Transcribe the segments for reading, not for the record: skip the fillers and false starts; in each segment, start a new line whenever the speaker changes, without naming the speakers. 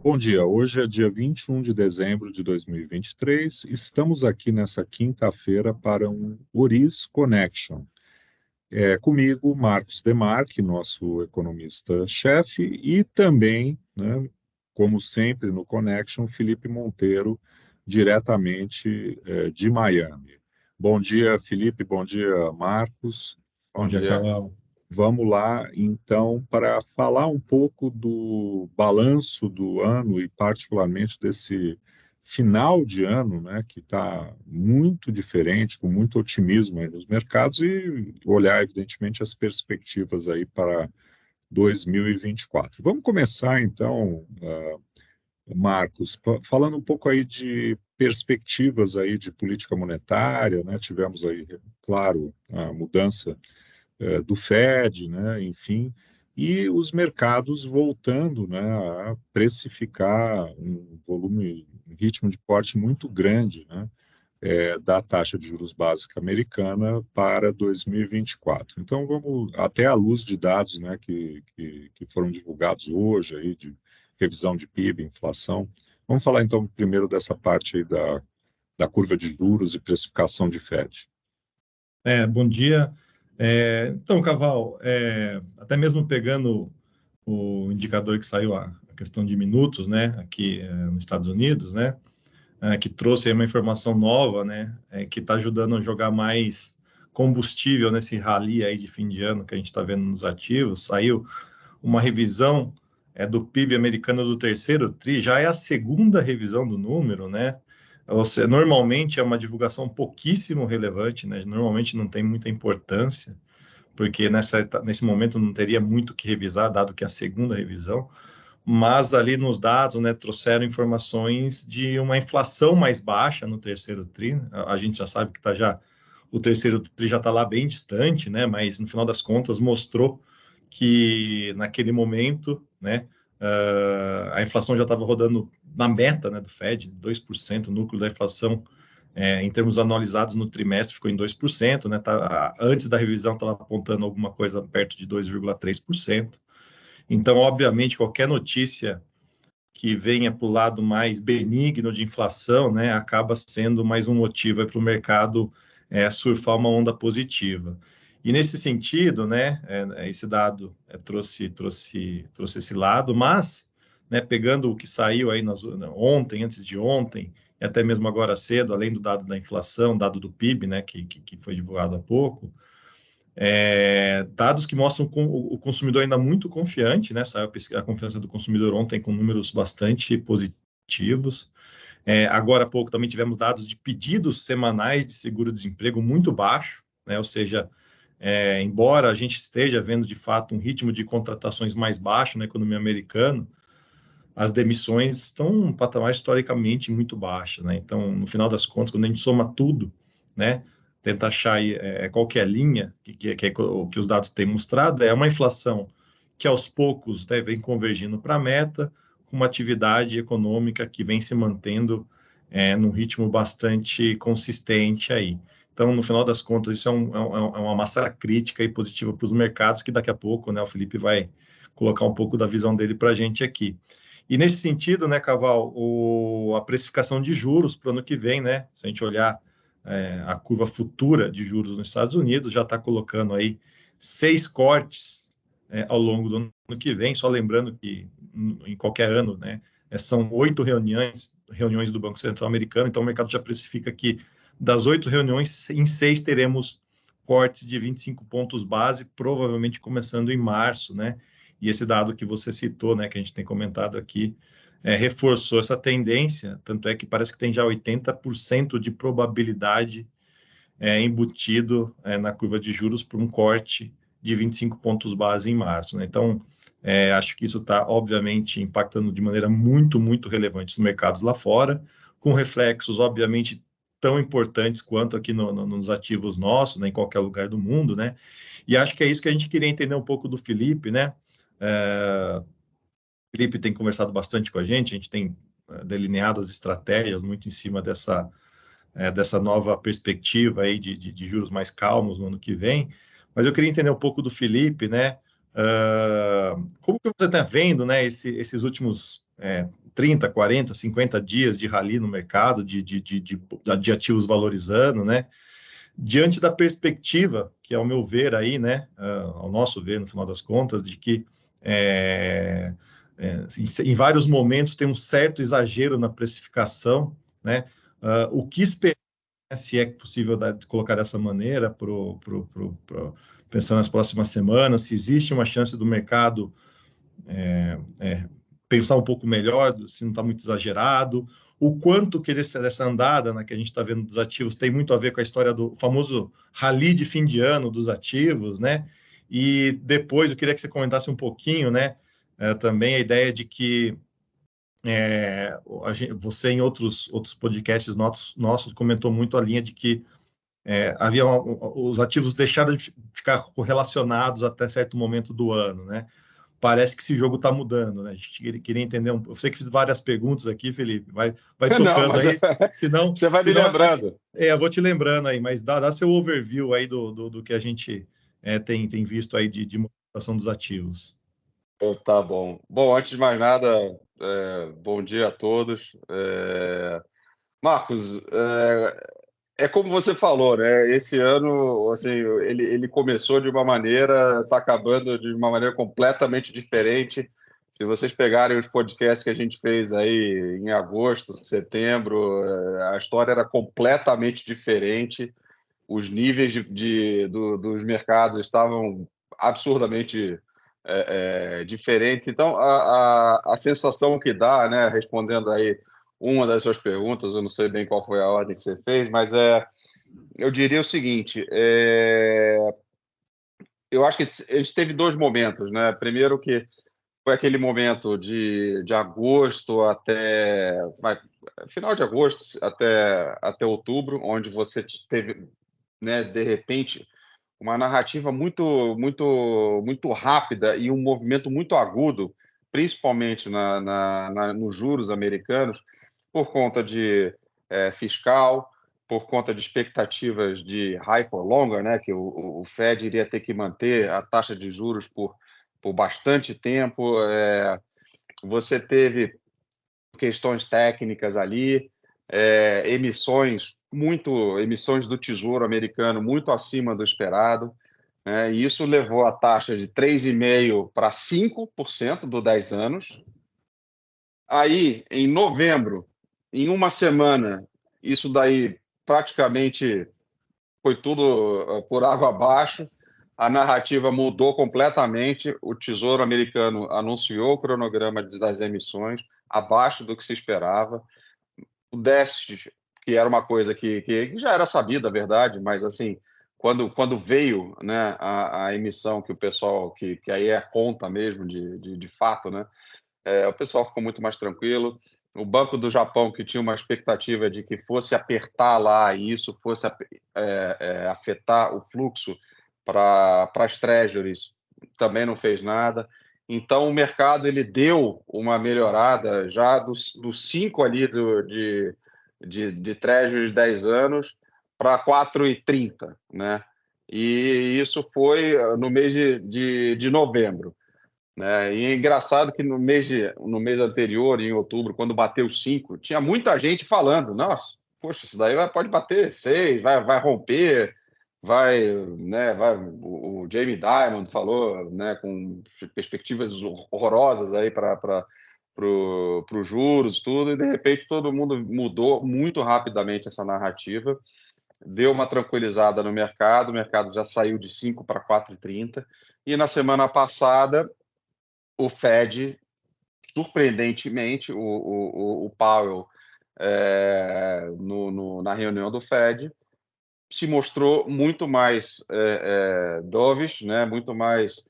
Bom dia, hoje é dia 21 de dezembro de 2023. Estamos aqui nessa quinta-feira para um Oris Connection. Comigo, Marcos Demarque, nosso economista-chefe, e também, né, como sempre no Connection, Felipe Monteiro, diretamente de Miami. Bom dia, Felipe, bom dia, Marcos.
Bom dia, Carol.
Vamos lá, então, para falar um pouco do balanço do ano e, particularmente, desse final de ano, né, que está muito diferente, com muito otimismo aí nos mercados e olhar, evidentemente, as perspectivas aí para 2024. Vamos começar, então, Marcos, falando um pouco aí de perspectivas aí de política monetária, né, tivemos aí, claro, a mudança do Fed, né, enfim, e os mercados voltando, né, a precificar um volume, um ritmo de corte muito grande, né, da taxa de juros básica americana para 2024. Então, vamos até à luz de dados, né, que foram divulgados hoje aí de revisão de PIB, inflação. Vamos falar então primeiro dessa parte aí da curva de juros e precificação de Fed.
Bom dia. Então, Caval, até mesmo pegando o indicador que saiu, a questão de minutos, né, aqui nos Estados Unidos, né, que trouxe aí uma informação nova, né, que está ajudando a jogar mais combustível nesse rally aí de fim de ano que a gente está vendo nos ativos. Saiu uma revisão do PIB americano do terceiro TRI, já é a segunda revisão do número, né? Ou seja, normalmente é uma divulgação pouquíssimo relevante, né? Normalmente não tem muita importância, porque nesse momento não teria muito o que revisar, dado que é a segunda revisão, mas ali nos dados, né, trouxeram informações de uma inflação mais baixa no terceiro TRI. A gente já sabe que o terceiro TRI já está lá bem distante, né? Mas no final das contas mostrou que naquele momento, né, a inflação já estava rodando na meta, né, do Fed, 2%. O núcleo da inflação, em termos anualizados no trimestre, ficou em 2%, né, antes da revisão estava apontando alguma coisa perto de 2,3%. Então, obviamente, qualquer notícia que venha para o lado mais benigno de inflação, né, acaba sendo mais um motivo para o mercado surfar uma onda positiva. E nesse sentido, né, esse dado trouxe esse lado, mas, né, pegando o que saiu aí ontem, antes de ontem, e até mesmo agora cedo, além do dado da inflação, dado do PIB, né, que foi divulgado há pouco, dados que mostram o consumidor ainda muito confiante, né? Saiu a confiança do consumidor ontem com números bastante positivos. Agora há pouco também tivemos dados de pedidos semanais de seguro-desemprego muito baixo, né? Ou seja, embora a gente esteja vendo de fato um ritmo de contratações mais baixo na economia americana, as demissões estão em um patamar historicamente muito baixo, né? Então, no final das contas, quando a gente soma tudo, né, tenta achar aí, qual que é a linha que os dados têm mostrado, é uma inflação que aos poucos, né, vem convergindo para a meta, com uma atividade econômica que vem se mantendo num ritmo bastante consistente aí. Então, no final das contas, isso é uma massa crítica e positiva para os mercados, que daqui a pouco, né, o Felipe vai colocar um pouco da visão dele para a gente aqui. E nesse sentido, né, Caval, a precificação de juros para o ano que vem, né, se a gente olhar a curva futura de juros nos Estados Unidos, já está colocando aí 6 cortes ao longo do ano que vem, só lembrando que em qualquer ano, né, são 8 reuniões do Banco Central Americano, então o mercado já precifica que das 8 reuniões, em 6 teremos cortes de 25 pontos base, provavelmente começando em março, né? E esse dado que você citou, né, que a gente tem comentado aqui, reforçou essa tendência, tanto é que parece que tem já 80% de probabilidade embutido na curva de juros para um corte de 25 pontos base em março, né? Então, acho que isso está, obviamente, impactando de maneira muito, muito relevante os mercados lá fora, com reflexos, obviamente, tão importantes quanto aqui nos ativos nossos, né, em qualquer lugar do mundo, né? E acho que é isso que a gente queria entender um pouco do Felipe, né? O Felipe tem conversado bastante com a gente tem delineado as estratégias muito em cima dessa nova perspectiva aí de juros mais calmos no ano que vem, mas eu queria entender um pouco do Felipe, né? Como que você está vendo, né, esses últimos 30, 40, 50 dias de rally no mercado, de ativos valorizando, né? Diante da perspectiva, que ao meu ver aí, né, ao nosso ver, no final das contas, de que em vários momentos tem um certo exagero na precificação, né? O que esperar, se é possível colocar dessa maneira, pensando nas próximas semanas, se existe uma chance do mercado pensar um pouco melhor, se não está muito exagerado, o quanto que dessa andada, né, que a gente está vendo dos ativos tem muito a ver com a história do famoso rally de fim de ano dos ativos, né? E depois eu queria que você comentasse um pouquinho, né, também a ideia de que você em outros podcasts nossos comentou muito a linha de que os ativos deixaram de ficar correlacionados até certo momento do ano, né? Parece que esse jogo está mudando, né? A gente queria entender. Eu sei que fiz várias perguntas aqui, Felipe. Vai
Não,
tocando
mas
aí. Senão,
você vai me lembrando.
eu vou te lembrando aí, mas dá seu overview aí do que a gente tem visto aí de movimentação dos ativos.
Tá bom. Bom, antes de mais nada, bom dia a todos. Marcos, como você falou, né? Esse ano, assim, ele começou de uma maneira, está acabando de uma maneira completamente diferente. Se vocês pegarem os podcasts que a gente fez aí em agosto, setembro, a história era completamente diferente. Os níveis dos mercados estavam absurdamente diferentes. Então, a sensação que dá, né, respondendo aí uma das suas perguntas, eu não sei bem qual foi a ordem que você fez, mas eu diria o seguinte: eu acho que a gente teve dois momentos, né? Primeiro que foi aquele momento de agosto até final de agosto até outubro, onde você teve, né, de repente, uma narrativa muito, muito, muito rápida e um movimento muito agudo, principalmente nos juros americanos, por conta de fiscal, por conta de expectativas de high for longer, né, que o Fed iria ter que manter a taxa de juros por bastante tempo. Você teve questões técnicas ali, emissões do Tesouro Americano muito acima do esperado, né? E isso levou a taxa de 3,5% para 5% do 10 anos. Aí, em novembro, em uma semana, isso daí praticamente foi tudo por água abaixo. A narrativa mudou completamente. O Tesouro Americano anunciou o cronograma das emissões abaixo do que se esperava. O déficit, que era uma coisa que já era sabida, a verdade, mas assim, quando veio, né, a emissão que o pessoal, que aí é a conta mesmo de fato, né, o pessoal ficou muito mais tranquilo. O Banco do Japão, que tinha uma expectativa de que fosse apertar lá e isso fosse afetar o fluxo para as treasuries, também não fez nada. Então, o mercado ele deu uma melhorada já dos 5 ali de treasuries 10 anos para 4,30, né? E isso foi no mês de novembro, né? E é engraçado que no mês anterior, em outubro, quando bateu 5, tinha muita gente falando: nossa, poxa, isso daí pode bater 6, vai romper, né, o Jamie Dimon falou, né, com perspectivas horrorosas aí para os juros, tudo, e de repente todo mundo mudou muito rapidamente essa narrativa, deu uma tranquilizada no mercado, o mercado já saiu de 5 para 4,30, e na semana passada o Fed, surpreendentemente, o Powell, na reunião do Fed, se mostrou muito mais dovish, né? Muito mais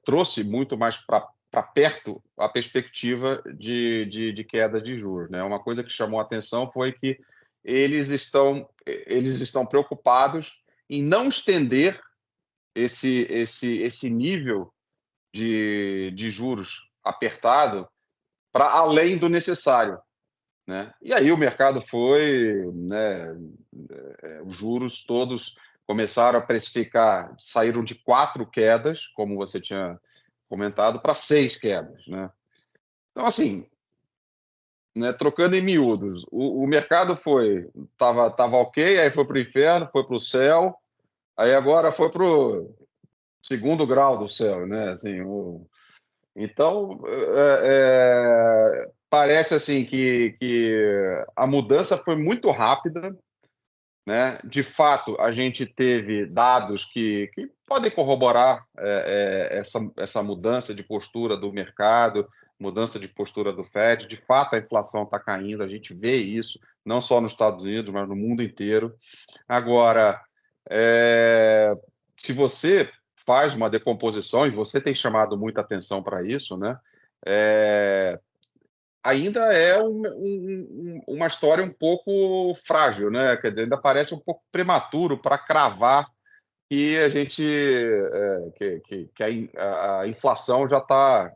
trouxe muito mais para perto a perspectiva de queda de juros, né? Uma coisa que chamou a atenção foi que eles estão preocupados em não estender esse nível de juros apertado para além do necessário, né? E aí o mercado foi, né, os juros todos começaram a precificar, saíram de 4 quedas, como você tinha comentado, para 6 quedas, né? Então, assim, né, trocando em miúdos, o mercado estava ok, aí foi para o inferno, foi para o céu, aí agora foi para o segundo grau do céu, né? Assim, então, parece assim que a mudança foi muito rápida, né? De fato, a gente teve dados que podem corroborar essa mudança de postura do mercado, mudança de postura do Fed. De fato, a inflação está caindo, a gente vê isso, não só nos Estados Unidos, mas no mundo inteiro. Agora, se você faz uma decomposição, e você tem chamado muita atenção para isso, né? Ainda é uma história um pouco frágil, né? Quer dizer, ainda parece um pouco prematuro para cravar que a gente que a inflação já está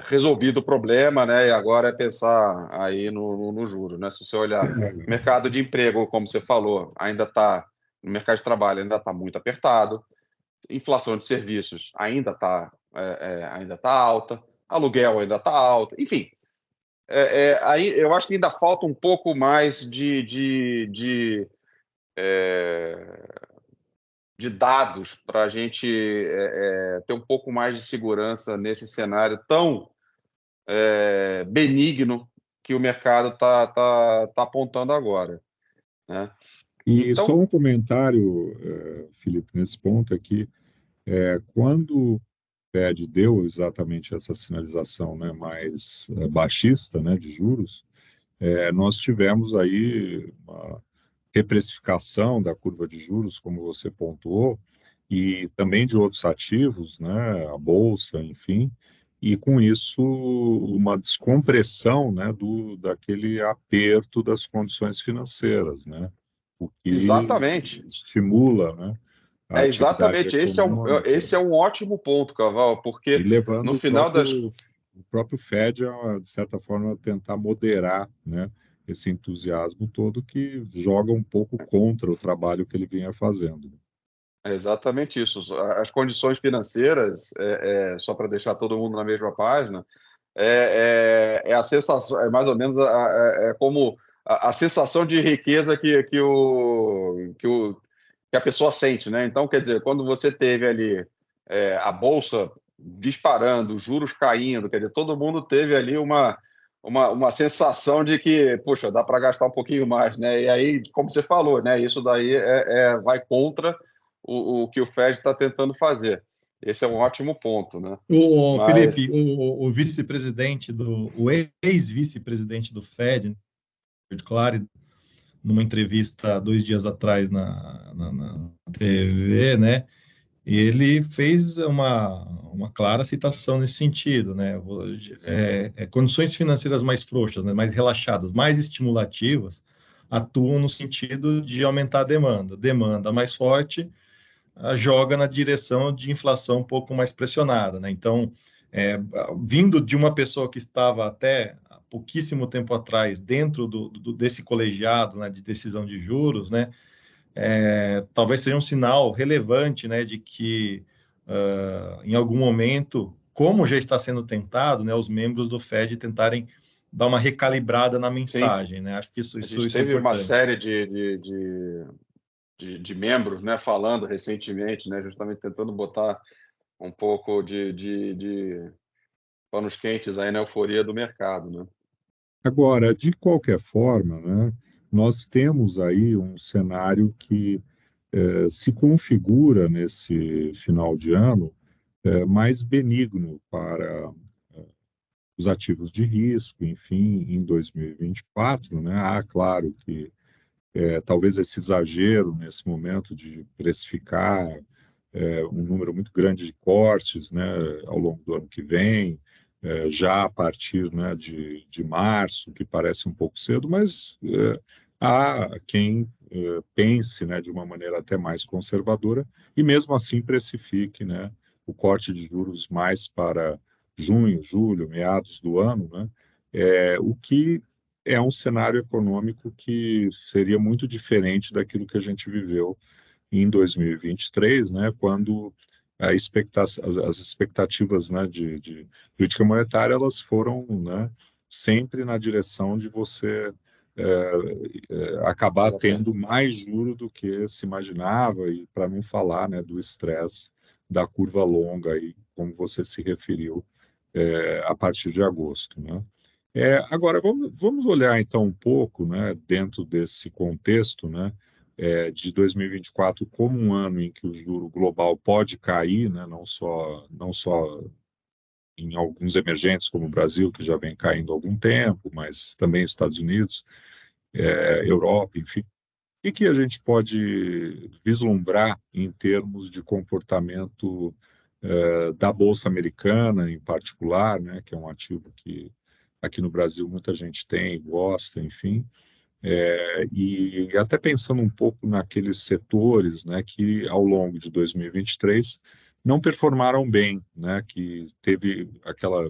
resolvido o problema, né? E agora é pensar aí no juro, né? Se você olhar mercado de emprego, como você falou, ainda está no mercado de trabalho ainda está muito apertado, inflação de serviços ainda está alta, aluguel ainda está alto, enfim. Aí eu acho que ainda falta um pouco mais de dados para a gente ter um pouco mais de segurança nesse cenário tão benigno que o mercado está apontando agora, né?
E
Então,
só um comentário, Felipe, nesse ponto aqui, quando o Fed deu exatamente essa sinalização, né, mais baixista, né, de juros, nós tivemos aí uma reprecificação da curva de juros, como você pontuou, e também de outros ativos, né, a bolsa, enfim, e com isso uma descompressão, né, daquele aperto das condições financeiras, né, o que
exatamente.
estimula, né, a atividade
Exatamente.
econômica
Esse é um ótimo ponto, Caval,
e
porque no
levando
final das
o próprio Fed a, de certa forma, tentar moderar, né, esse entusiasmo todo que joga um pouco contra o trabalho que ele vinha fazendo.
É exatamente isso. As condições financeiras, só para deixar todo mundo na mesma página, a sensação, é mais ou menos como a sensação de riqueza que a pessoa sente, né? Então, quer dizer, quando você teve ali a bolsa disparando, os juros caindo, quer dizer, todo mundo teve ali uma sensação de que, poxa, dá para gastar um pouquinho mais, né? E aí, como você falou, né? Isso daí vai contra o que o Fed está tentando fazer. Esse é um ótimo ponto, né?
O
Mas
Felipe, o vice-presidente o ex-vice-presidente do Fed, Clary, numa entrevista 2 dias atrás na TV, né? E ele fez uma clara citação nesse sentido, né? Condições financeiras mais frouxas, né? Mais relaxadas, mais estimulativas, atuam no sentido de aumentar a demanda. Demanda mais forte joga na direção de inflação um pouco mais pressionada, né? Então, vindo de uma pessoa que estava até há pouquíssimo tempo atrás dentro desse colegiado, né, de decisão de juros, né? Talvez seja um sinal relevante, né, de que em algum momento, como já está sendo tentado, né, os membros do Fed tentarem dar uma recalibrada na
sim,
mensagem, né? Acho que
a
isso
gente
é
teve uma
importante.
série de membros, né, falando recentemente, né, justamente tentando botar um pouco de panos quentes aí na euforia do mercado, né?
Agora, de qualquer forma, né, nós temos aí um cenário que se configura nesse final de ano mais benigno para os ativos de risco, enfim, em 2024, né? Há, claro, que talvez esse exagero nesse momento de precificar um número muito grande de cortes, né, ao longo do ano que vem, já a partir, né, de março, que parece um pouco cedo, mas há quem pense, né, de uma maneira até mais conservadora e mesmo assim precifique, né, o corte de juros mais para junho, julho, meados do ano, né, o que é um cenário econômico que seria muito diferente daquilo que a gente viveu em 2023, né, quando as expectativas, né, de política monetária, elas foram, né, sempre na direção de você acabar tendo mais juro do que se imaginava, e para não falar, né, do estresse da curva longa, aí, como você se referiu, a partir de agosto, né? Agora, vamos olhar então um pouco, né, dentro desse contexto, né, de 2024 como um ano em que o juro global pode cair, né, não só em alguns emergentes como o Brasil, que já vem caindo há algum tempo, mas também Estados Unidos, Europa, enfim. O que a gente pode vislumbrar em termos de comportamento da Bolsa Americana, em particular, né, que é um ativo que aqui no Brasil muita gente tem, gosta, enfim, e até pensando um pouco naqueles setores, né, que ao longo de 2023 não performaram bem, né, que teve aquela,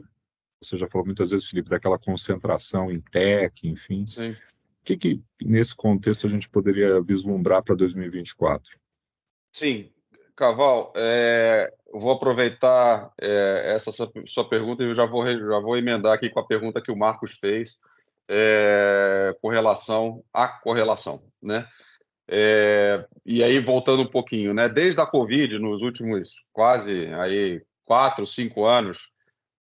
você já falou muitas vezes, Felipe, daquela concentração em tech, enfim.
Sim.
O que nesse contexto a gente poderia vislumbrar para 2024?
Sim, Caval, eu vou aproveitar essa sua pergunta e eu já vou emendar aqui com a pergunta que o Marcos fez com relação à correlação, né? E aí, voltando um pouquinho, né? Desde a Covid, nos últimos quase aí 4, 5 anos,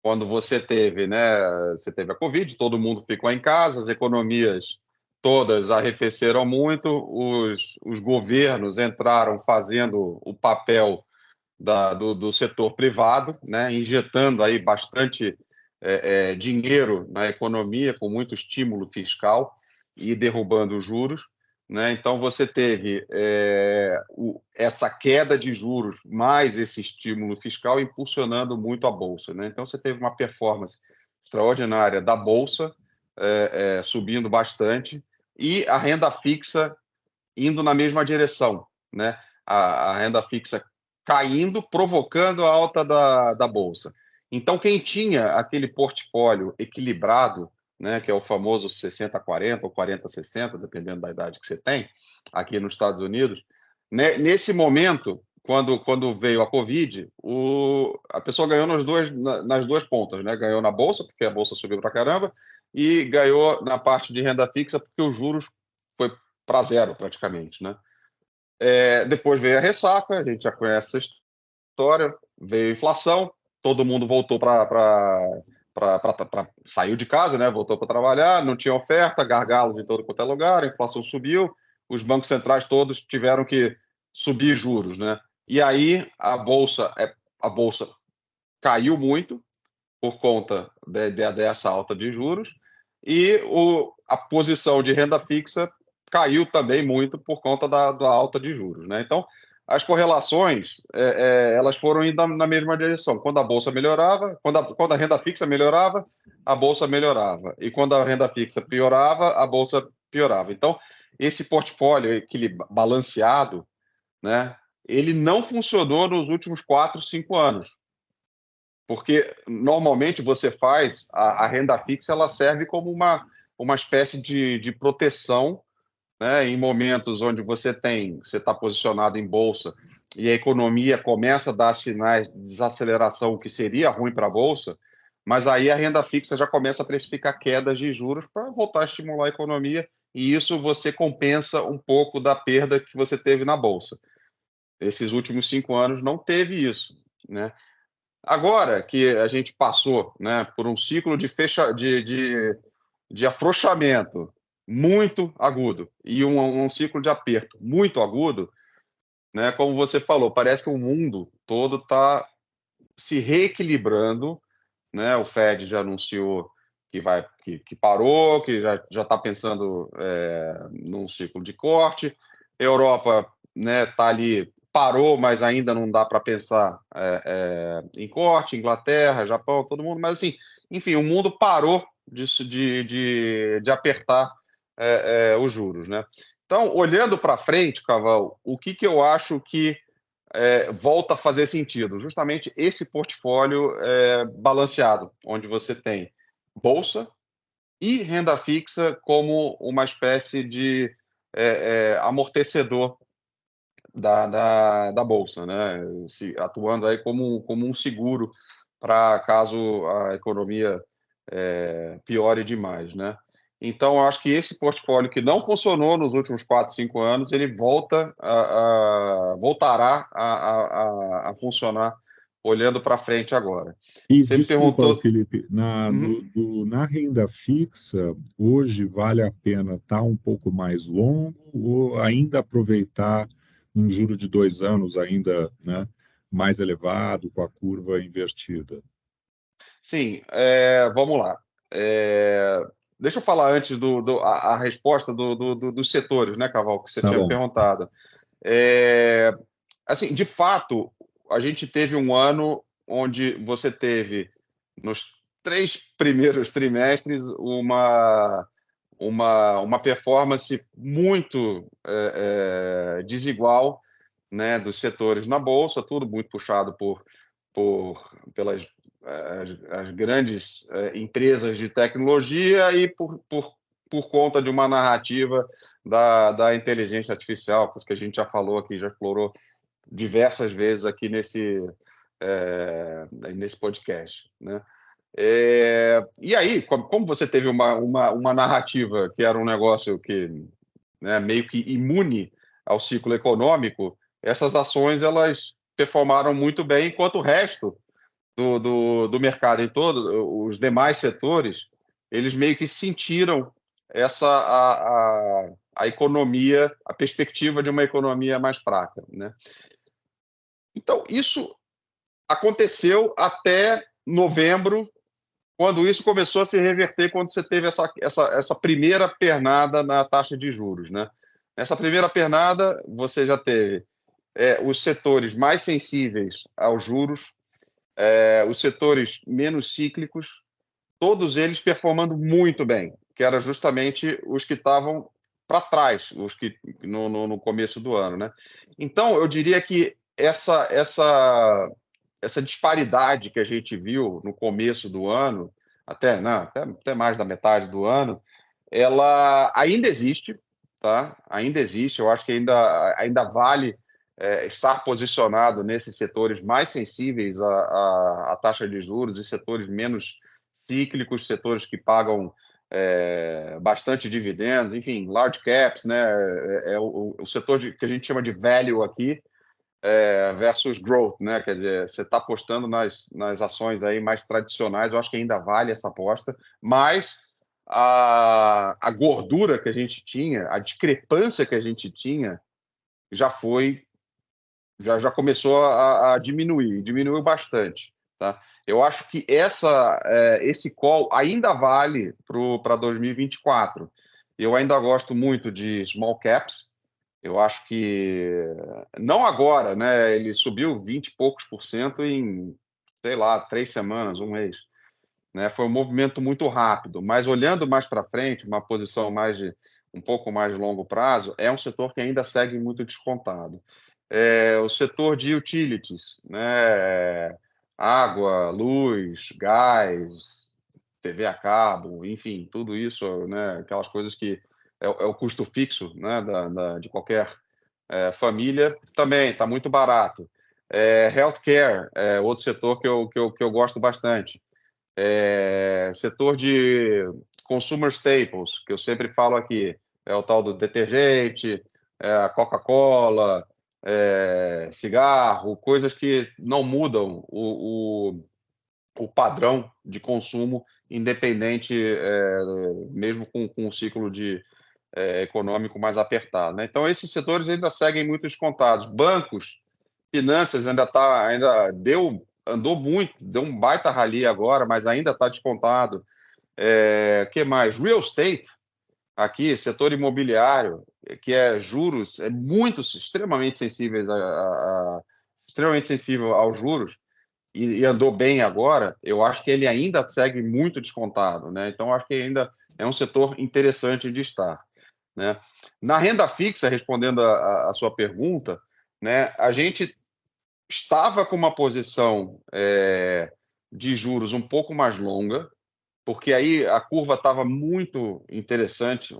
quando você teve, né? Você teve a Covid, todo mundo ficou em casa, as economias todas arrefeceram muito, os governos entraram fazendo o papel do setor privado, né? Injetando aí bastante dinheiro na economia, com muito estímulo fiscal e derrubando os juros. Né? Então, você teve essa queda de juros, mais esse estímulo fiscal, impulsionando muito a Bolsa. Né? Então, você teve uma performance extraordinária da Bolsa, subindo bastante, e a renda fixa indo na mesma direção. Né? A renda fixa caindo, provocando a alta da Bolsa. Então, quem tinha aquele portfólio equilibrado, né, que é o famoso 60-40 ou 40-60, dependendo da idade que você tem, aqui nos Estados Unidos, né, nesse momento, quando veio a Covid, a pessoa ganhou nas duas pontas, né? Ganhou na Bolsa, porque a Bolsa subiu para caramba, e ganhou na parte de renda fixa, porque os juros foi para zero, praticamente. Né? Depois veio a ressaca, a gente já conhece essa história, veio a inflação, todo mundo voltou saiu de casa, né? Voltou para trabalhar, não tinha oferta, gargalos em todo quanto é lugar, a inflação subiu, os bancos centrais todos tiveram que subir juros, né? E aí a bolsa caiu muito por conta dessa alta de juros e a posição de renda fixa caiu também muito por conta da alta de juros, né? Então as correlações elas foram indo na mesma direção. Quando a bolsa melhorava, quando a renda fixa melhorava, a bolsa melhorava. E quando a renda fixa piorava, a bolsa piorava. Então, esse portfólio balanceado, né, ele não funcionou nos últimos 4, 5 anos. Porque normalmente você faz, a renda fixa ela serve como uma espécie de proteção, né, em momentos onde você está posicionado em bolsa e a economia começa a dar sinais de desaceleração, o que seria ruim para a bolsa, mas aí a renda fixa já começa a precificar quedas de juros para voltar a estimular a economia, e isso você compensa um pouco da perda que você teve na bolsa. Esses últimos 5 anos não teve isso, né? Agora que a gente passou, né, por um ciclo de afrouxamento muito agudo e um ciclo de aperto muito agudo, né? Como você falou, parece que o mundo todo está se reequilibrando, né? O Fed já anunciou que parou, que já está pensando num ciclo de corte. A Europa, né, tá ali, parou, mas ainda não dá para pensar em corte. Inglaterra, Japão, todo mundo, mas assim, enfim, o mundo parou de apertar os juros, né? Então, olhando para frente, Caval, o que eu acho que volta a fazer sentido? Justamente esse portfólio balanceado, onde você tem bolsa e renda fixa como uma espécie de amortecedor da Bolsa, né? Atuando aí como um seguro para caso a economia piore demais, né? Então, eu acho que esse portfólio que não funcionou nos últimos 4, 5 anos, ele voltará a funcionar olhando para frente agora.
E
Você me
desculpa,
perguntou...
Felipe,
Uhum.
na renda fixa, hoje vale a pena estar um pouco mais longo ou ainda aproveitar um juro de 2 anos ainda, né, mais elevado, com a curva invertida?
Sim, vamos lá. Deixa eu falar antes a resposta dos setores, né, Caval, que você
Tá
tinha
bom.
perguntado. Assim, de fato, a gente teve um ano onde você teve, nos 3 primeiros trimestres, uma performance muito desigual, né, dos setores na Bolsa, tudo muito puxado pelas as grandes empresas de tecnologia e por conta de uma narrativa da inteligência artificial, que a gente já falou aqui, já explorou diversas vezes aqui nesse podcast, né? E aí, como você teve uma narrativa que era um negócio que, né, meio que imune ao ciclo econômico, essas ações elas performaram muito bem, enquanto o resto do mercado em todo, os demais setores, eles meio que sentiram a economia, a perspectiva de uma economia mais fraca, né? Então, isso aconteceu até novembro, quando isso começou a se reverter, quando você teve essa primeira pernada na taxa de juros, né? Nessa primeira pernada, você já teve os setores mais sensíveis aos juros, os setores menos cíclicos, todos eles performando muito bem, que eram justamente os que estavam para trás, os que no começo do ano, né? Então, eu diria que essa disparidade que a gente viu no começo do ano, até mais da metade do ano, ela ainda existe, tá? Ainda existe. Eu acho que ainda vale estar posicionado nesses setores mais sensíveis à taxa de juros e setores menos cíclicos, setores que pagam bastante dividendos, enfim, large caps, né? O setor que a gente chama de value aqui, versus growth, né? Quer dizer, você está apostando nas ações aí mais tradicionais, eu acho que ainda vale essa aposta, mas a gordura que a gente tinha, a discrepância que a gente tinha, já começou a diminuir, diminuiu bastante, tá? Eu acho que esse call ainda vale para 2024. Eu ainda gosto muito de small caps. Eu acho que, não agora, né? Ele subiu 20 e poucos por cento em, sei lá, 3 semanas, um mês, né? Foi um movimento muito rápido, mas olhando mais para frente, uma posição um pouco mais de longo prazo, é um setor que ainda segue muito descontado. O setor de utilities, né? Água, luz, gás, TV a cabo, enfim, tudo isso, né? Aquelas coisas que é o custo fixo, né? De qualquer família, também está muito barato. Healthcare é outro setor que eu gosto bastante. Setor de consumer staples, que eu sempre falo aqui, é o tal do detergente, a Coca-Cola, cigarro, coisas que não mudam o padrão de consumo, independente, mesmo com um ciclo econômico mais apertado, né? Então, esses setores ainda seguem muito descontados. Bancos, finanças andou muito, deu um baita rally agora, mas ainda está descontado. Que mais? Real estate, aqui, setor imobiliário, que é juros, extremamente extremamente sensível aos juros, e andou bem agora. Eu acho que ele ainda segue muito descontado, né? Então, acho que ainda é um setor interessante de estar, né? Na renda fixa, respondendo a sua pergunta, né, a gente estava com uma posição de juros um pouco mais longa, porque aí a curva estava muito interessante,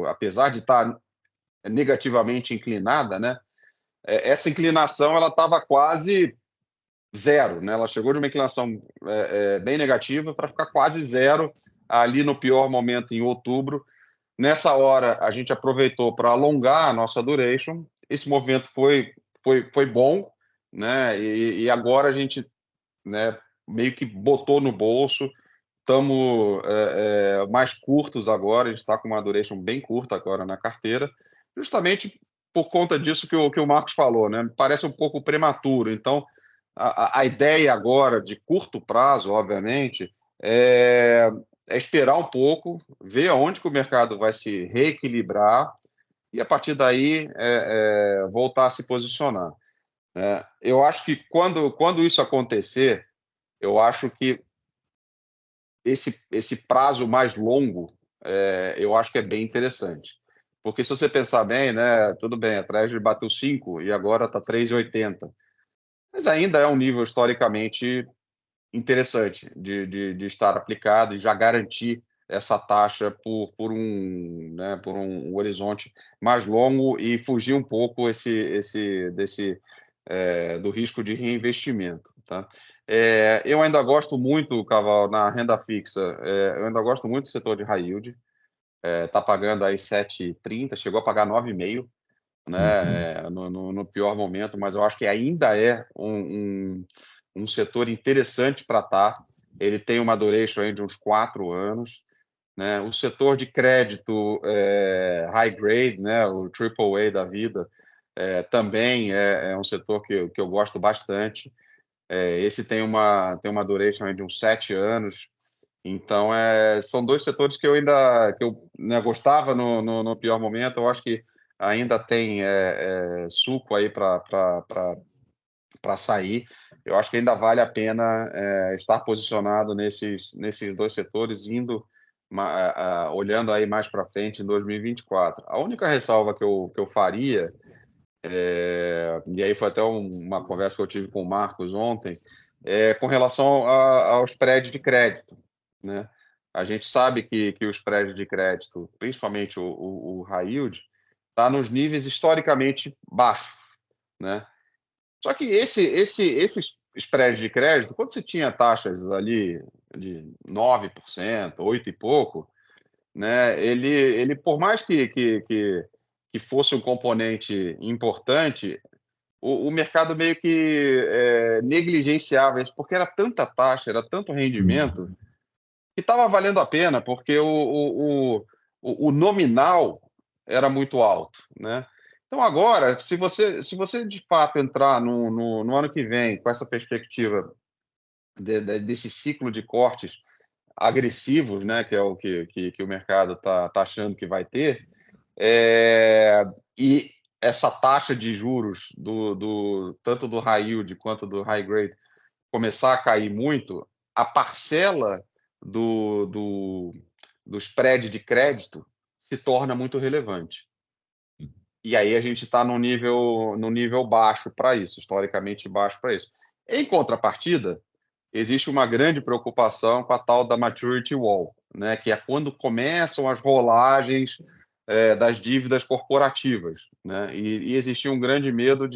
apesar de estar negativamente inclinada, né? essa inclinação ela estava quase zero, né? Ela chegou de uma inclinação bem negativa para ficar quase zero ali no pior momento em outubro. Nessa hora, a gente aproveitou para alongar a nossa duration. Esse movimento foi bom, né? E agora a gente, né, meio que botou no bolso. Estamos mais curtos agora, a gente está com uma duration bem curta agora na carteira, justamente por conta disso que o Marcos falou, né? Parece um pouco prematuro. Então, a ideia agora de curto prazo, obviamente, é esperar um pouco, ver aonde que o mercado vai se reequilibrar e, a partir daí, voltar a se posicionar. Eu acho que quando isso acontecer, eu acho que esse prazo mais longo, eu acho que é bem interessante. Porque se você pensar bem, né, tudo bem, a Treasury bateu 5 e agora está 3,80. Mas ainda é um nível historicamente interessante de estar aplicado e já garantir essa taxa por um horizonte mais longo e fugir um pouco do risco de reinvestimento. Tá? Eu ainda gosto muito, Caval, na renda fixa, eu ainda gosto muito do setor de high yield, está pagando aí 7,30, chegou a pagar 9,5, né, no pior momento, mas eu acho que ainda é um setor interessante para estar. Ele tem uma duration aí de uns 4 anos. Né? O setor de crédito high grade, né, o AAA da vida, também é um setor que eu gosto bastante. Esse tem uma duration aí de uns 7 anos. Então, são dois setores que eu né, gostava no pior momento. Eu acho que ainda tem suco aí para sair. Eu acho que ainda vale a pena estar posicionado nesses dois setores, olhando aí mais para frente em 2024. A única ressalva que eu faria, e aí foi até uma conversa que eu tive com o Marcos ontem, com relação ao spread de crédito. Né? A gente sabe que o spread de crédito, principalmente o high yield, está nos níveis historicamente baixos. Né? Só que esse spread de crédito, quando você tinha taxas ali de 9%, 8 e pouco, né, ele por mais que fosse um componente importante, o mercado meio que negligenciava isso, porque era tanta taxa, era tanto rendimento, que estava valendo a pena, porque o nominal era muito alto, né? Então, agora, se você de fato entrar no ano que vem com essa perspectiva desse ciclo de cortes agressivos, né, que é o que o mercado está achando que vai ter, e essa taxa de juros tanto do high yield quanto do high grade começar a cair muito, a parcela do spread de crédito se torna muito relevante. E aí a gente está no nível baixo para isso, historicamente baixo para isso. Em contrapartida, existe uma grande preocupação com a tal da maturity wall, né, que é quando começam as rolagens das dívidas corporativas. Né, e existia um grande medo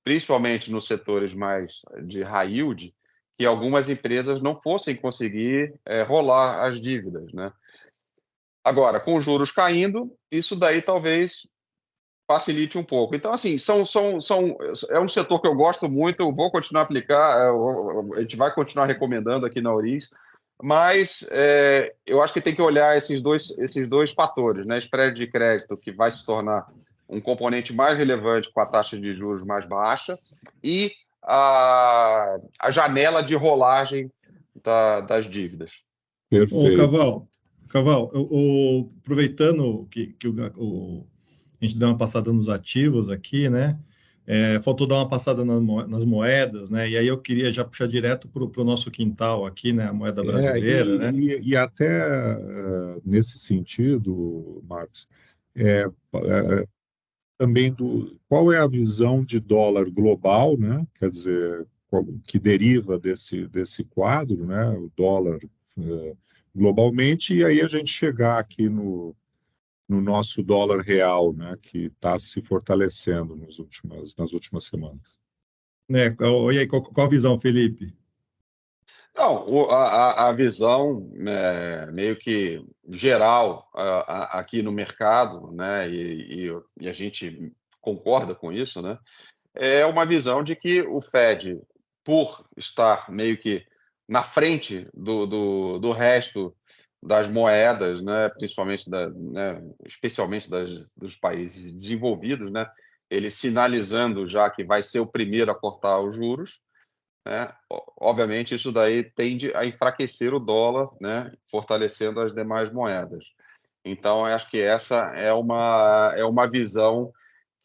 principalmente nos setores mais de high yield, que algumas empresas não fossem conseguir rolar as dívidas. Né. Agora, com os juros caindo, isso daí talvez facilite um pouco. Então, assim, é um setor que eu gosto muito, eu vou continuar a aplicar, a gente vai continuar recomendando aqui na Auris, mas eu acho que tem que olhar esses dois fatores, né? Spread de crédito, que vai se tornar um componente mais relevante com a taxa de juros mais baixa, e a janela de rolagem das dívidas.
Perfeito.
Ô, Caval, aproveitando que a gente deu uma passada nos ativos aqui, né? Faltou dar uma passada nas moedas, né? E aí eu queria já puxar direto para o nosso quintal aqui, né? A moeda brasileira, né?
E até nesse sentido, Marcos, também qual é a visão de dólar global, né? Quer dizer, que deriva desse quadro, né? O dólar globalmente, e aí a gente chegar aqui no nosso dólar real, né, que está se fortalecendo nas últimas semanas.
E aí, qual a visão, Felipe?
Não, a visão meio que geral aqui no mercado, né, e a gente concorda com isso, né, é uma visão de que o Fed, por estar meio que na frente do resto das moedas, né, principalmente especialmente dos países desenvolvidos, né, ele sinalizando já que vai ser o primeiro a cortar os juros, né? Obviamente, isso daí tende a enfraquecer o dólar, né? Fortalecendo as demais moedas. Então, eu acho que essa é uma visão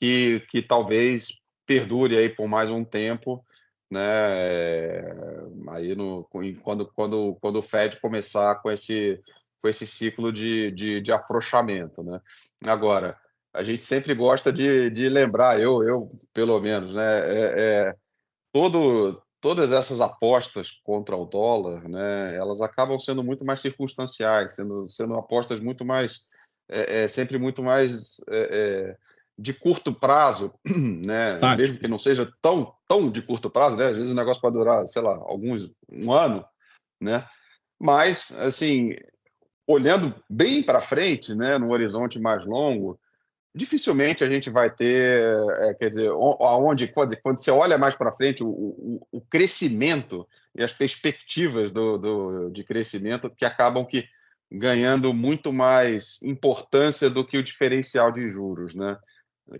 que talvez perdure aí por mais um tempo, né? Aí quando o Fed começar com esse ciclo de afrouxamento, né? Agora, a gente sempre gosta de lembrar, eu pelo menos, né? Todas essas apostas contra o dólar, né, elas acabam sendo muito mais circunstanciais, sendo apostas muito mais, sempre muito mais de curto prazo, né, mesmo
Tático.
que não seja tão de curto prazo, né, às vezes o negócio pode durar, sei lá, um ano, né, mas, assim, olhando bem para frente, né, no horizonte mais longo, dificilmente a gente vai ter, quer dizer, quando você olha mais para frente, o crescimento e as perspectivas de crescimento que acabam ganhando muito mais importância do que o diferencial de juros, né?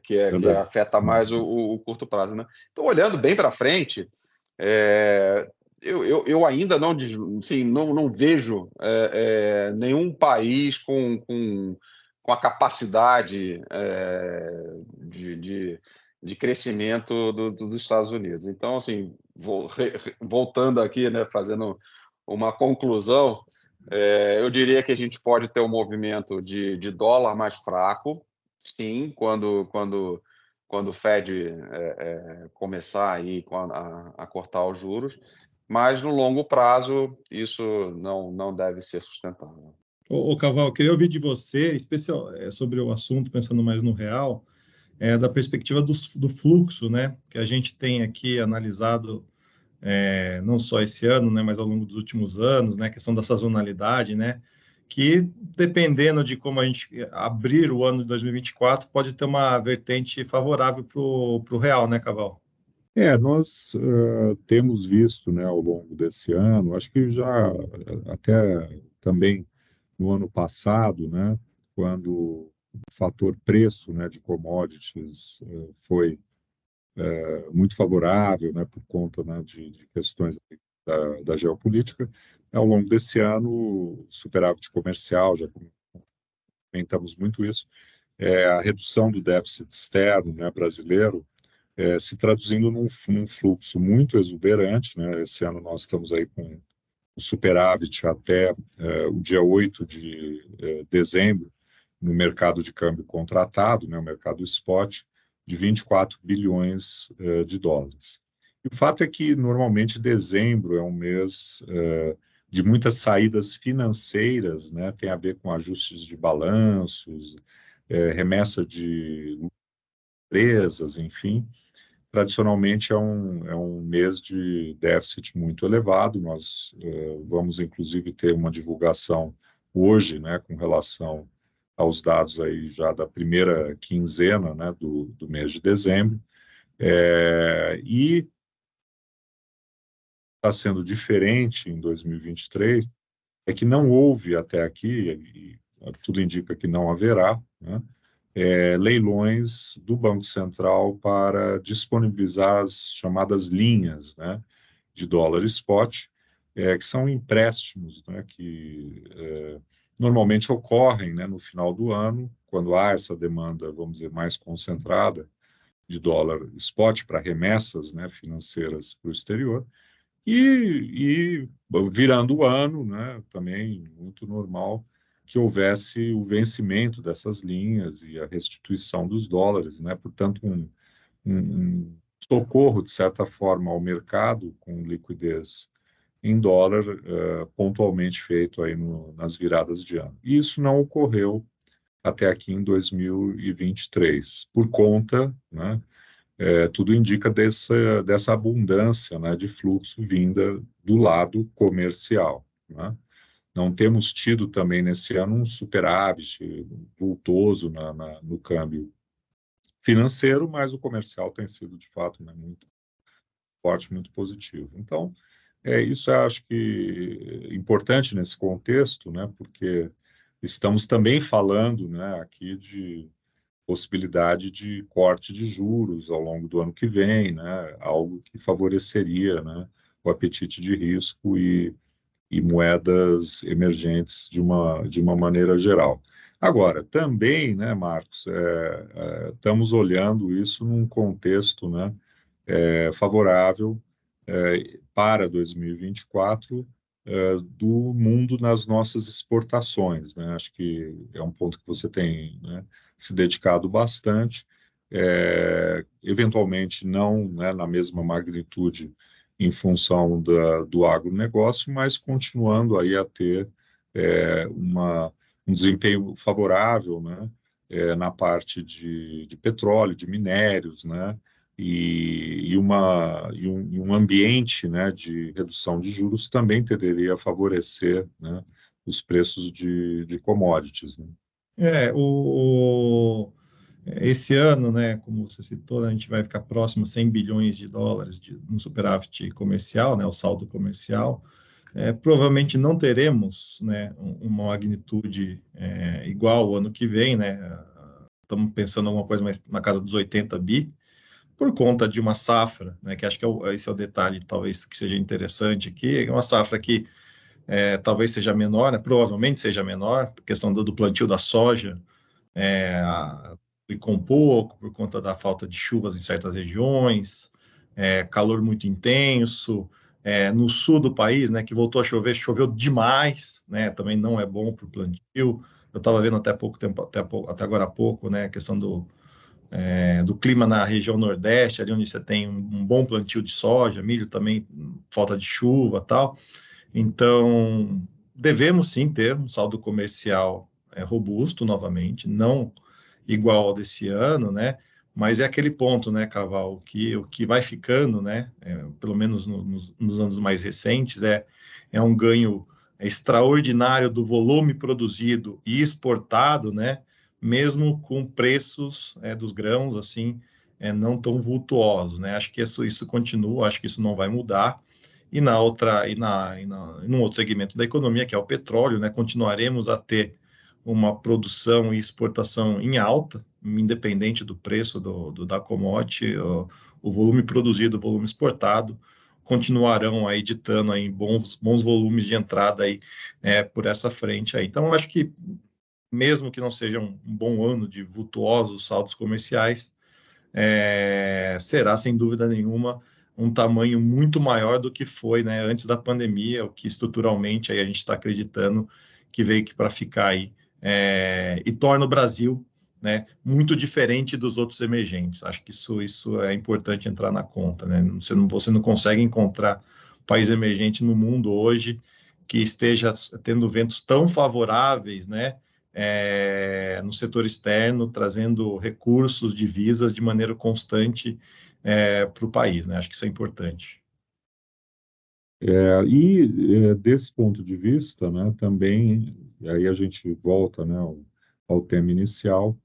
Que
Verdade.
afeta mais o curto prazo, né? Então, olhando bem para frente, é, eu ainda assim, não vejo nenhum país com a capacidade de crescimento dos Estados Unidos. Então, assim, voltando aqui, né, fazendo uma conclusão, eu diria que a gente pode ter um movimento de dólar mais fraco, sim, quando o Fed começar aí a cortar os juros, mas no longo prazo isso não deve ser sustentável.
Caval, eu queria ouvir de você, especial, sobre o assunto, pensando mais no real, da perspectiva do fluxo, né, que a gente tem aqui analisado, não só esse ano, né, mas ao longo dos últimos anos, né, a questão da sazonalidade, né, que dependendo de como a gente abrir o ano de 2024, pode ter uma vertente favorável para o real, né, Caval?
Nós temos visto, né, ao longo desse ano, acho que já até também no ano passado, né, quando o fator preço, né, de commodities foi muito favorável, né, por conta, né, de questões da geopolítica. Ao longo desse ano, o superávit comercial, já comentamos muito isso, a redução do déficit externo, né, brasileiro, se traduzindo num fluxo muito exuberante, né? Esse ano nós estamos aí com o superávit até o dia 8 de dezembro, no mercado de câmbio contratado, né, o mercado spot, de 24 bilhões de dólares. E o fato é que, normalmente, dezembro é um mês de muitas saídas financeiras, né, tem a ver com ajustes de balanços, remessa de empresas, enfim. Tradicionalmente é um mês de déficit muito elevado. Nós vamos, inclusive, ter uma divulgação hoje, né, com relação aos dados aí já da primeira quinzena, né, do mês de dezembro. E está sendo diferente em 2023, é que não houve até aqui, e tudo indica que não haverá, né, leilões do Banco Central para disponibilizar as chamadas linhas, né, de dólar spot, que são empréstimos, né, que normalmente ocorrem, né, no final do ano, quando há essa demanda, vamos dizer, mais concentrada de dólar spot para remessas, né, financeiras para o exterior, e virando o ano, né, também muito normal que houvesse o vencimento dessas linhas e a restituição dos dólares, né, portanto, um socorro, de certa forma, ao mercado com liquidez em dólar, pontualmente feito aí nas viradas de ano. E isso não ocorreu até aqui em 2023, por conta, né, tudo indica dessa abundância, né, de fluxo vinda do lado comercial, né? Não temos tido também nesse ano um superávit vultoso no câmbio financeiro, mas o comercial tem sido, de fato, né, muito forte, muito positivo. Então, isso eu acho que é importante nesse contexto, né, porque estamos também falando, né, aqui de possibilidade de corte de juros ao longo do ano que vem, né, algo que favoreceria, né, o apetite de risco e moedas emergentes de uma maneira geral. Agora, também, né, Marcos, estamos olhando isso num contexto, né, favorável para 2024 do mundo nas nossas exportações, né? Acho que é um ponto que você tem, né, se dedicado bastante, eventualmente não, né, na mesma magnitude em função do agronegócio, mas continuando aí a ter um desempenho favorável, né, na parte de petróleo, de minérios, né, e um ambiente, né, de redução de juros também tenderia a favorecer, né, os preços de commodities, né?
É, esse ano, né, como você citou, né, a gente vai ficar próximo a 100 bilhões de dólares de um superávit comercial, né, o saldo comercial. Provavelmente não teremos, né, uma magnitude igual ao ano que vem, né? Estamos pensando em alguma coisa mais na casa dos 80 bi, por conta de uma safra, né, que acho que esse é o detalhe, talvez, que seja interessante aqui, é uma safra que talvez seja menor, né, provavelmente seja menor, questão do plantio da soja, ficou um pouco por conta da falta de chuvas em certas regiões, calor muito intenso, no sul do país, né, que voltou a chover, choveu demais, né, também não é bom para o plantio. Eu estava vendo até pouco tempo, até agora há pouco, né, a questão do clima na região nordeste, ali onde você tem um bom plantio de soja, milho também, falta de chuva, tal. Então, devemos sim ter um saldo comercial robusto novamente, não igual ao desse ano, né? Mas é aquele ponto, né, Caval, o que vai ficando, né, pelo menos nos anos mais recentes, é um ganho extraordinário do volume produzido e exportado, né, mesmo com preços dos grãos, assim, não tão vultuosos, né? Acho que isso continua, acho que isso não vai mudar. E na outra, num outro segmento da economia, que é o petróleo, né, continuaremos a ter uma produção e exportação em alta, independente do preço da commodity, o volume produzido, o volume exportado, continuarão aí ditando aí bons volumes de entrada aí por essa frente aí. Então, eu acho que mesmo que não seja um bom ano de vultuosos saldos comerciais, será, sem dúvida nenhuma, um tamanho muito maior do que foi, né, antes da pandemia, o que estruturalmente aí a gente está acreditando que veio para ficar aí, e torna o Brasil, né, muito diferente dos outros emergentes. Acho que isso é importante entrar na conta, né? Você não consegue encontrar país emergente no mundo hoje que esteja tendo ventos tão favoráveis, né, no setor externo, trazendo recursos, divisas de maneira constante para o país, né? Acho que isso é importante.
Desse ponto de vista, né, também, e aí a gente volta, né, ao tema inicial,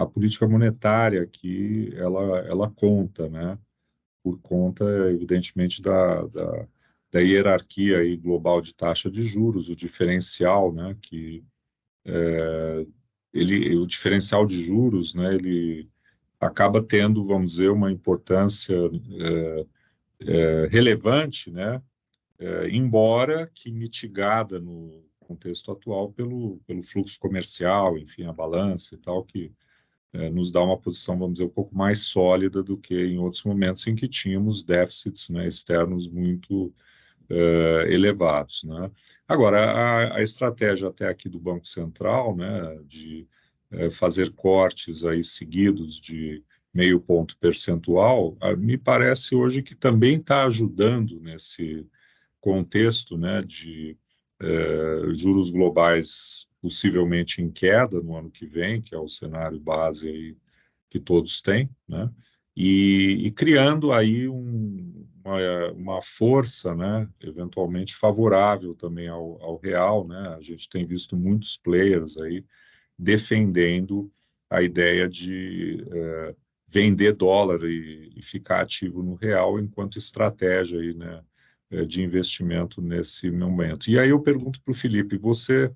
a política monetária aqui, ela conta, né, por conta, evidentemente, da hierarquia aí global de taxa de juros, o diferencial, né, que o diferencial de juros, né, ele acaba tendo, vamos dizer, uma importância relevante, né, embora que mitigada no contexto atual pelo fluxo comercial, enfim, a balança e tal, que nos dá uma posição, vamos dizer, um pouco mais sólida do que em outros momentos em que tínhamos déficits, né, externos muito elevados, né? Agora, a estratégia até aqui do Banco Central, né, de fazer cortes aí seguidos de 0,5 ponto percentual, me parece hoje que também está ajudando nesse contexto, né, de juros globais possivelmente em queda no ano que vem, que é o cenário base aí que todos têm, né? E criando aí uma força, né, eventualmente favorável também ao real, né? A gente tem visto muitos players aí defendendo a ideia de vender dólar e ficar ativo no real enquanto estratégia aí, né, de investimento nesse momento. E aí eu pergunto para o Felipe, você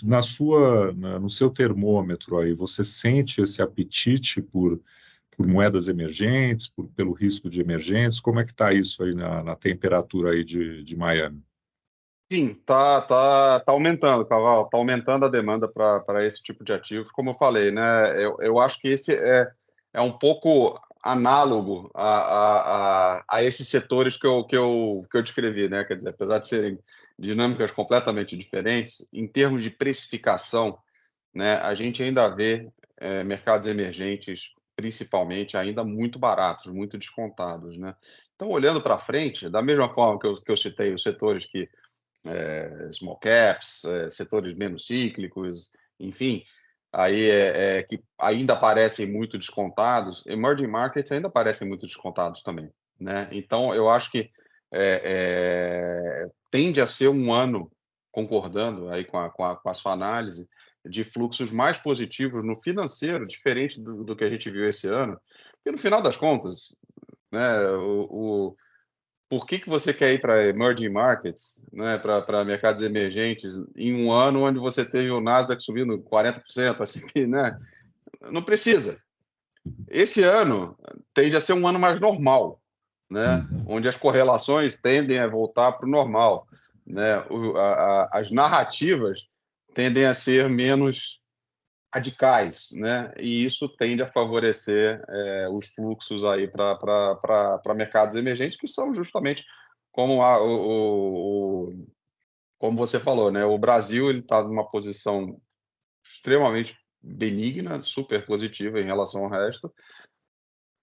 no seu termômetro aí, você sente esse apetite por moedas emergentes, pelo risco de emergentes? Como é que está isso aí na temperatura aí de Miami?
Sim, tá aumentando, Caval, tá aumentando a demanda para esse tipo de ativo. Como eu falei, né? Eu acho que esse é um pouco análogo a esses setores que eu descrevi, né? Quer dizer, apesar de serem dinâmicas completamente diferentes, em termos de precificação, né? A gente ainda vê mercados emergentes, principalmente, ainda muito baratos, muito descontados, né? Então, olhando para frente, da mesma forma que eu citei os setores que small caps, setores menos cíclicos, enfim, aí que ainda parecem muito descontados, emerging markets ainda parecem muito descontados também, né? Então, eu acho que tende a ser um ano, concordando aí com a sua análise, de fluxos mais positivos no financeiro, diferente do que a gente viu esse ano, porque no final das contas, né, por que você quer ir para emerging markets, né, para mercados emergentes, em um ano onde você teve o Nasdaq subindo 40%, assim, né? Não precisa. Esse ano tende a ser um ano mais normal, né? Onde as correlações tendem a voltar para o normal, né? As narrativas tendem a ser menos radicais, né? E isso tende a favorecer os fluxos aí para mercados emergentes, que são justamente como como você falou, né? O Brasil ele está numa posição extremamente benigna, super positiva em relação ao resto,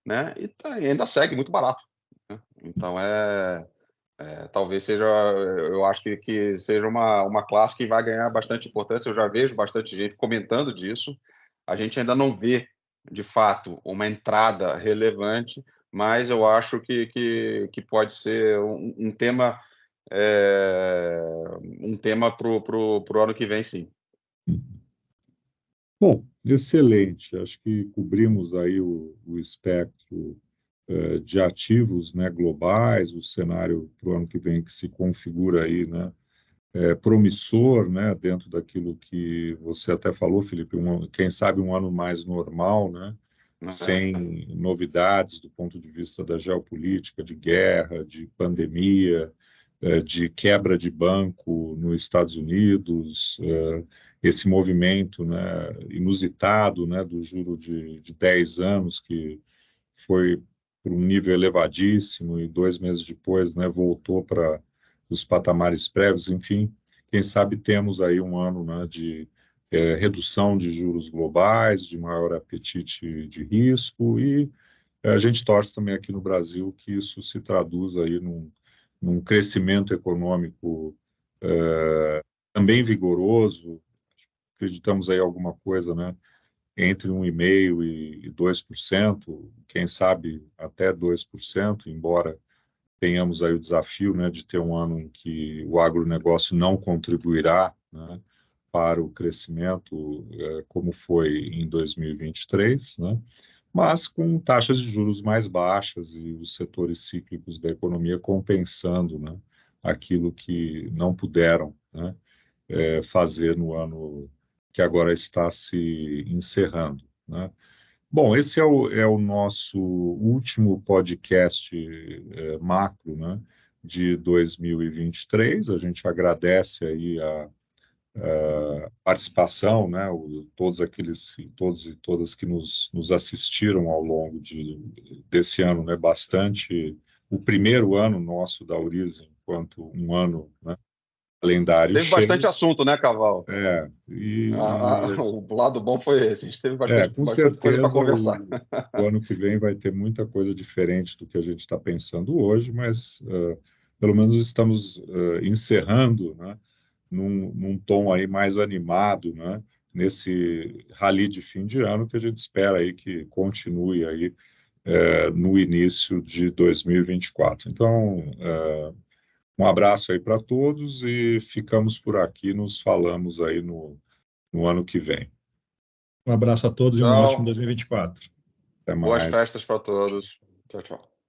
né? E ainda segue muito barato, né? Então talvez seja, eu acho que seja uma classe que vai ganhar bastante importância. Eu já vejo bastante gente comentando disso. A gente ainda não vê, de fato, uma entrada relevante, mas eu acho que pode ser um tema para o ano que vem, sim.
Bom, excelente. Acho que cobrimos aí o espectro de ativos, né, globais, o cenário para o ano que vem que se configura aí, né, promissor, né, dentro daquilo que você até falou, Felipe, quem sabe um ano mais normal, né, sem novidades do ponto de vista da geopolítica, de guerra, de pandemia, de quebra de banco nos Estados Unidos, esse movimento, né, inusitado, né, do juro de 10 anos, que foi por um nível elevadíssimo e 2 meses depois, né, voltou para os patamares prévios. Enfim, quem sabe temos aí um ano, né, de redução de juros globais, de maior apetite de risco e a gente torce também aqui no Brasil que isso se traduza aí num crescimento econômico também vigoroso. Acreditamos aí alguma coisa, né, entre 1,5% e 2%, quem sabe até 2%, embora tenhamos aí o desafio, né, de ter um ano em que o agronegócio não contribuirá, né, para o crescimento como foi em 2023, né, mas com taxas de juros mais baixas e os setores cíclicos da economia compensando, né, aquilo que não puderam, né, fazer no ano que agora está se encerrando, né? Bom, esse é o nosso último podcast macro, né, de 2023. A gente agradece aí a participação, né, todos aqueles todos e todas que nos assistiram ao longo desse ano, né, bastante o primeiro ano nosso da Urize enquanto um ano, né, calendário
Teve
cheio.
bastante assunto, né, Caval?
É,
O lado bom foi esse. A gente teve
com
bastante coisa para
certeza
conversar.
o ano que vem vai ter muita coisa diferente do que a gente está pensando hoje, mas pelo menos estamos encerrando, né, num tom aí mais animado, né? Nesse rally de fim de ano que a gente espera aí que continue aí no início de 2024. Então, um abraço aí para todos e ficamos por aqui, nos falamos aí no ano que vem.
Um abraço a todos e um ótimo
Tchau.
2024.
Até
Boas
mais.
festas para todos. Tchau, tchau.